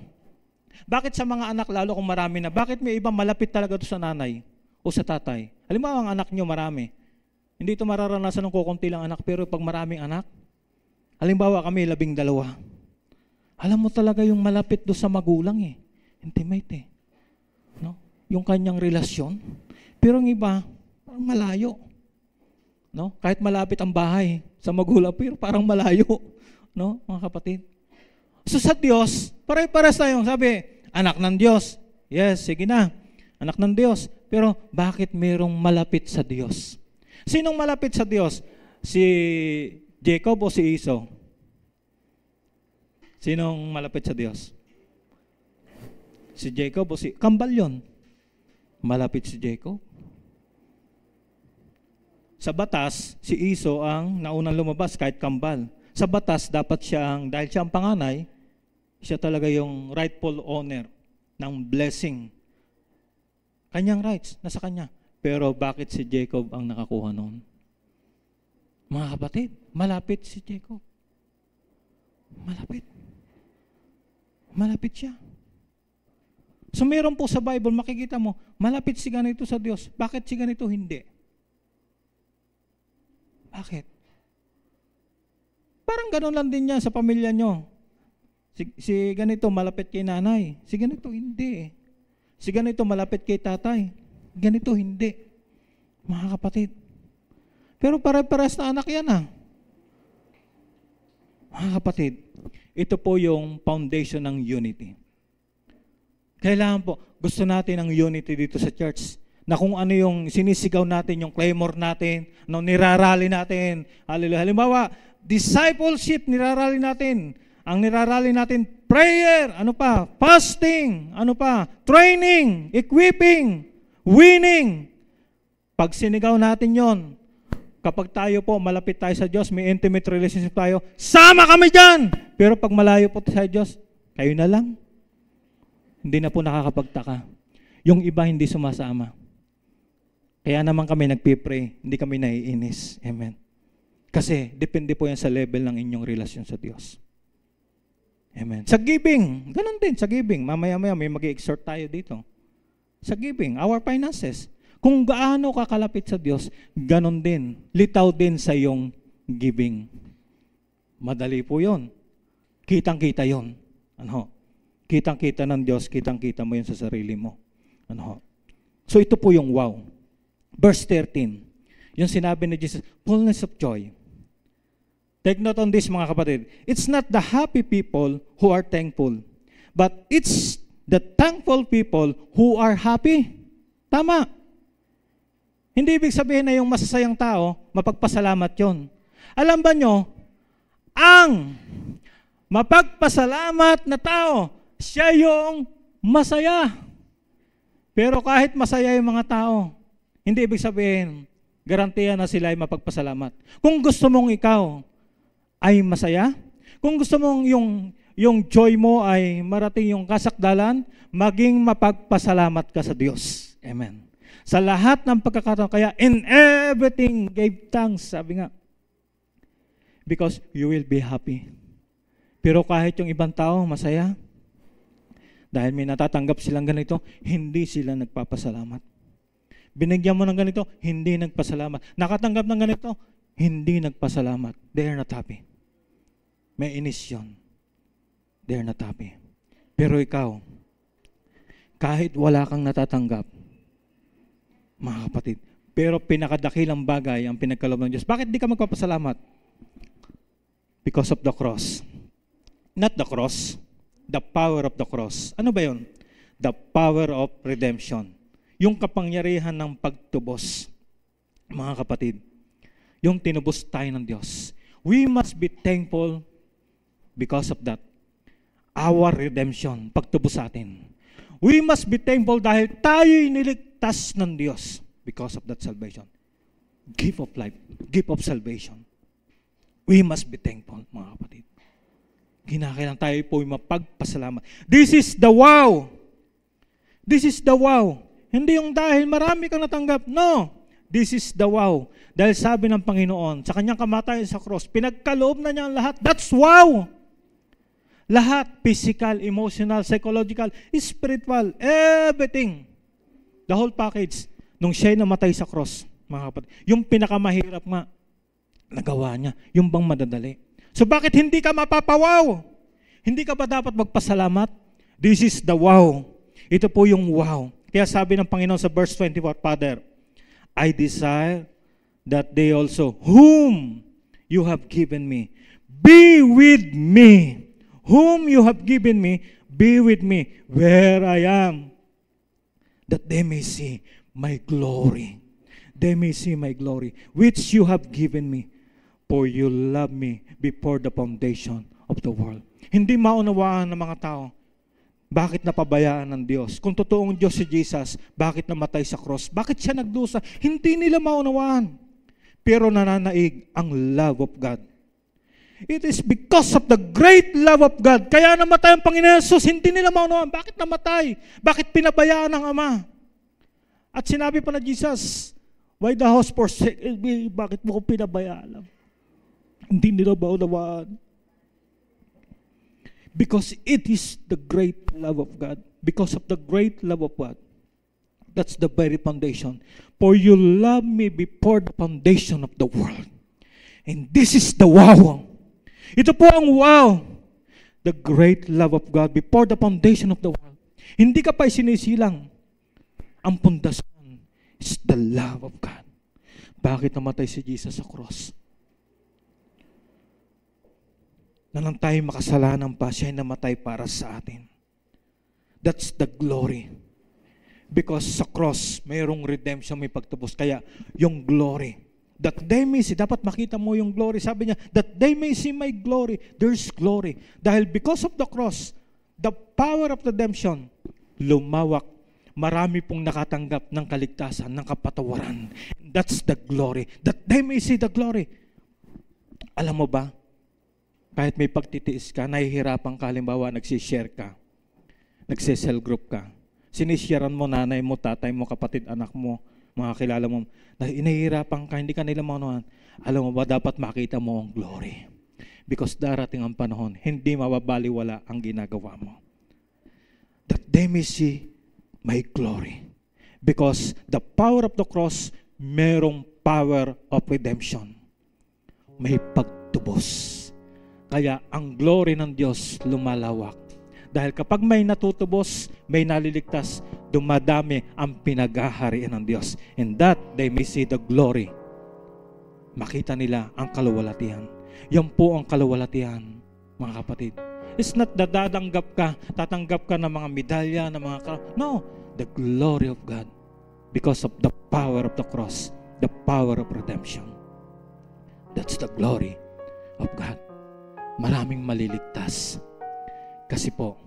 Bakit sa mga anak, lalo kung marami na, bakit may iba malapit talaga ito sa nanay o sa tatay? Halimbawa, ang anak nyo marami. Hindi ito mararanasan ng kukunti lang anak, pero pag maraming anak, halimbawa kami 12. Alam mo talaga yung malapit do sa magulang eh. Intimate eh. No? Yung kanyang relasyon. Pero ang iba, parang malayo. No? Kahit malapit ang bahay sa magulang, pero parang malayo. No? Mga kapatid. So sa Diyos, pare-pares tayong sabi, Anak ng Diyos. Yes, sige na. Anak ng Diyos. Pero bakit mayroong malapit sa Diyos? Sinong malapit sa Diyos? Si Jacob o si Esau? Sinong malapit sa Diyos? Si Jacob o si... Kambal yun. Malapit si Jacob. Sa batas, si Esau ang naunang lumabas kahit kambal. Sa batas, dapat siya dahil siya ang panganay, siya talaga yung rightful owner ng blessing. Kanyang rights, nasa kanya. Pero bakit si Jacob ang nakakuha noon? Mga kapatid, malapit si Jacob. Malapit. Malapit siya. So meron po sa Bible, makikita mo, malapit si ganito sa Diyos. Bakit si ganito hindi? Bakit? Parang gano'n lang din yan sa pamilya nyo. Si ganito malapit kay nanay. Si ganito hindi. Si ganito malapit kay tatay. Ganito hindi. Mga kapatid. Pero pare-pares na anak yan Mga kapatid, ito po yung foundation ng unity. Kailangan po, gusto natin ang unity dito sa church. Na kung ano yung sinisigaw natin, yung claymore natin, no, nirarally natin. Hallelujah. Halimbawa, discipleship, nirarally natin. Ang nirarally natin, prayer, ano pa, fasting, ano pa, training, equipping, winning. Pag sinigaw natin yon, kapag tayo po, malapit tayo sa Diyos, may intimate relationship tayo, sama kami dyan! Pero pag malayo po sa Diyos, kayo na lang. Hindi na po nakakapagtaka. Yung iba hindi sumasama. Kaya naman kami nagpipray, hindi kami naiinis. Amen. Kasi depende po yan sa level ng inyong relasyon sa Diyos. Amen. Sa giving, ganun din sa giving. Mamaya-maya may mag-i-exhort tayo dito. Sa giving, our finances. Kung gaano ka kalapit sa Diyos, ganun din. Litaw din sa iyong giving. Madali po yun. Kitang-kita yun. Ano? Kitang-kita ng Diyos, kitang-kita mo yun sa sarili mo. Ano? So ito po yung wow. Verse 13, yung sinabi ni Jesus, fullness of joy. Take note on this, mga kapatid. It's not the happy people who are thankful, but it's the thankful people who are happy. Tama. Hindi ibig sabihin na yung masasayang tao, mapagpasalamat yon. Alam ba nyo, ang mapagpasalamat na tao, siya yung masaya. Pero kahit masaya yung mga tao, hindi ibig sabihin, garantiya na sila ay mapagpasalamat. Kung gusto mong ikaw ay masaya, kung gusto mong yung joy mo ay marating yung kasakdalan, maging mapagpasalamat ka sa Diyos. Amen. Sa lahat ng pagkakataon, kaya in everything gave thanks, sabi nga. Because you will be happy. Pero kahit yung ibang tao masaya, dahil may natatanggap silang ganito, hindi sila nagpapasalamat. Binigyan mo ng ganito, hindi nagpasalamat. Nakatanggap ng ganito, hindi nagpasalamat. They are not happy. May inis yun. They are not happy. Pero ikaw, kahit wala kang natatanggap, mga kapatid, pero pinakadakilang bagay ang pinagkaloob ng Diyos. Bakit di ka magpapasalamat? Because of the cross. Not the cross, the power of the cross. Ano ba yun? The power of redemption. Yung kapangyarihan ng pagtubos, mga kapatid, yung tinubos tayo ng Diyos. We must be thankful because of that. Our redemption, pagtubos sa atin. We must be thankful dahil tayo'y niligtas ng Diyos because of that salvation. Gift of life, gift of salvation. We must be thankful, mga kapatid. Kinakailangan tayo po'y mapagpasalamat. This is the wow. This is the wow. Hindi yung dahil marami kang natanggap. No. This is the wow. Dahil sabi ng Panginoon, sa kanyang kamatayan sa cross, pinagkaloob na niya ang lahat. That's wow. Lahat, physical, emotional, psychological, spiritual, everything. The whole package. Nung siya'y namatay sa cross, mga kapatid, yung pinakamahirap nga, nagawa niya. Yung bang madadali. So bakit hindi ka mapapawaw? Hindi ka ba dapat magpasalamat? This is the wow. Ito po yung wow. Kaya sabi ng Panginoon sa verse 24, Father, I desire that they also, whom you have given me, be with me. Whom you have given me, be with me where I am, that they may see my glory. They may see my glory, which you have given me, for you love me before the foundation of the world. Hindi maunawaan ng mga tao, bakit napabayaan ng Diyos? Kung totoong Diyos si Jesus, bakit namatay sa cross? Bakit siya nagdusa? Hindi nila maunawaan. Pero nananaig ang love of God. It is because of the great love of God. Kaya namatay ang Panginoon Jesus. Hindi nila maunawaan. Bakit namatay? Bakit pinabayaan ng Ama? At sinabi pa na Jesus, why the house forsake me? Bakit mo ko pinabayaan? Hindi nila maunawaan. Because it is the great love of God. Because of the great love of God. That's the very foundation. For you love me before the foundation of the world. And this is the wow. Ito po ang wow. The great love of God before the foundation of the world. Hindi ka pa sinisilang. Ang pundasyon is the love of God. Bakit namatay si Jesus sa cross? Na nang tayo makasalanan pa, siya ay namatay para sa atin. That's the glory. Because sa cross, mayroong redemption, may pagtubos. Kaya yung glory, that they may see, dapat makita mo yung glory. Sabi niya, that they may see my glory. There's glory. Dahil because of the cross, the power of redemption, lumawak. Marami pong nakatanggap ng kaligtasan, ng kapatawaran. That's the glory. That they may see the glory. Alam mo ba, kahit may pagtitiis ka, nahihirapan ka, halimbawa, nagsishare ka, nagsisell group ka, sinisharean mo nanay mo, tatay mo, kapatid, anak mo, mga kilala mo, nahihirapan ka, hindi ka nila maunawan. Alam mo ba, dapat makita mo ang glory. Because darating ang panahon, hindi mababaliwala ang ginagawa mo. That they may see my glory. Because the power of the cross, merong power of redemption. May pagtubos. Kaya ang glory ng Diyos lumalawak. Dahil kapag may natutubos, may naliligtas, dumadami ang pinaghaharian ng Diyos. And that they may see the glory. Makita nila ang kaluwalhatian. Yan po ang kaluwalhatian, mga kapatid. It's not that tatanggap ka ng mga medalya, ng mga no, the glory of God. Because of the power of the cross, the power of redemption. That's the glory of God. Maraming maliligtas. Kasi po,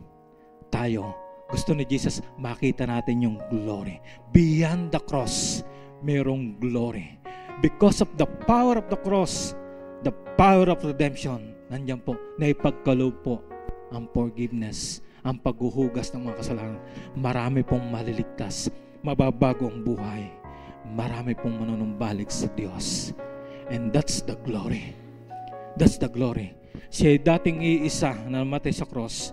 tayo, gusto ni Jesus, makita natin yung glory. Beyond the cross, mayroong glory. Because of the power of the cross, the power of redemption, nandiyan po, naipagkaloob po ang forgiveness, ang paghuhugas ng mga kasalanan. Marami pong maliligtas, mababago ang buhay. Marami pong manunumbalik sa Diyos. And that's the glory. That's the glory. Siya ay dating iisa na namatay sa cross,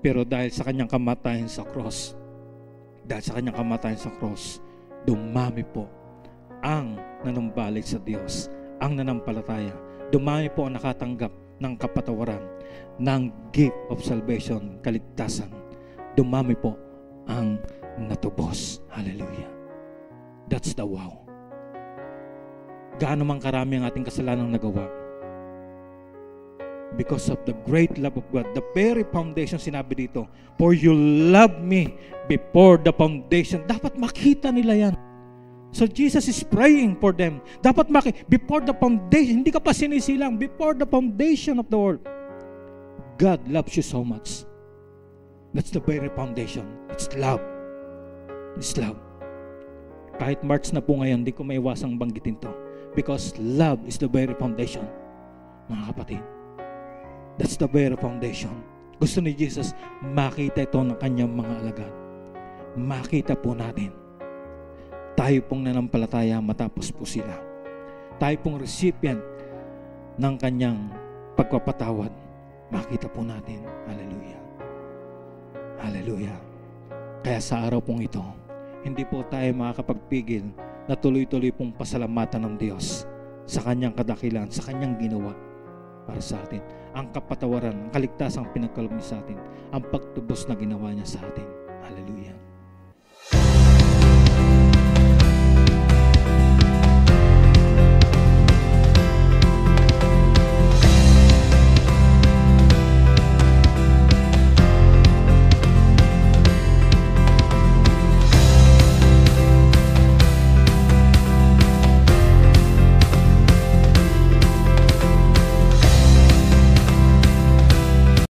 pero dahil sa kanyang kamatayan sa cross, dumami po ang nanumbalik sa Diyos, ang nanampalataya. Dumami po ang nakatanggap ng kapatawaran, ng gift of salvation, kaligtasan. Dumami po ang natubos. Hallelujah. That's the wow. Gaano man karami ang ating kasalanang nagawa, because of the great love of God, the very foundation, sinabi dito, for you love me before the foundation. Dapat makita nila yan. So Jesus is praying for them. Dapat before the foundation, hindi ka pa sinisilang, before the foundation of the world. God loves you so much. That's the very foundation. It's love. It's love. Kahit March na po ngayon, hindi ko maiwasang banggitin to. Because love is the very foundation, mga kapatid. That's the very foundation. Gusto ni Jesus, makita ito ng kanyang mga alagad. Makita po natin. Tayo pong nanampalataya matapos po sila. Tayo pong recipient ng kanyang pagpapatawad. Makita po natin. Hallelujah. Hallelujah. Kaya sa araw pong ito, hindi po tayo makakapagpigil na tuloy-tuloy pong pasalamatan ng Diyos sa kanyang kadakilan, sa kanyang ginawa para sa atin. Ang kapatawaran, ang kaligtasang pinagkaloob niya sa atin, ang pagtubos na ginawa niya sa atin. Hallelujah.